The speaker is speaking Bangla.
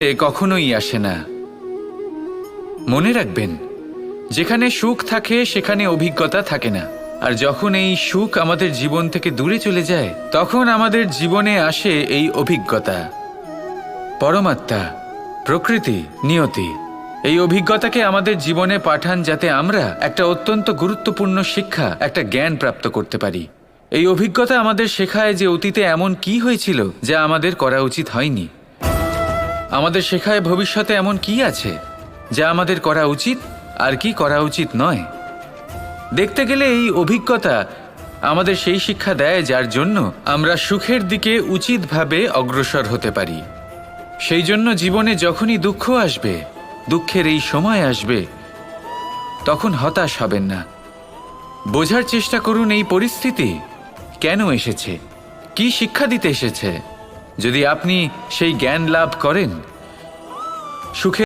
কখনোই আসে না। মনে রাখবেন, যেখানে সুখ থাকে সেখানে অভিজ্ঞতা থাকে না। আর যখন এই সুখ আমাদের জীবন থেকে দূরে চলে যায়, তখন আমাদের জীবনে আসে এই অভিজ্ঞতা। পরমাত্মা, প্রকৃতি, নিয়তি এই অভিজ্ঞতাকে আমাদের জীবনে পাঠান, যাতে আমরা একটা অত্যন্ত গুরুত্বপূর্ণ শিক্ষা, একটা জ্ঞান প্রাপ্ত করতে পারি। এই অভিজ্ঞতা আমাদের শেখায় যে অতীতে এমন কি হয়েছিল যা আমাদের করা উচিত হয়নি। আমাদের শেখায় ভবিষ্যতে এমন কি আছে যা আমাদের করা উচিত আর কি করা উচিত নয়। দেখতে গেলে এই অভিজ্ঞতা আমাদের সেই শিক্ষা দেয় যার জন্য আমরা সুখের দিকে উচিতভাবে অগ্রসর হতে পারি। সেই জন্য জীবনে যখনই দুঃখ আসবে, দুঃখের এই সময় আসবে, তখন হতাশ হবেন না। বোঝার চেষ্টা করুন এই পরিস্থিতি কেন এসেছে, কি শিক্ষা দিতে এসেছে। যদি আপনি সেই জ্ঞান লাভ করেন, সুখে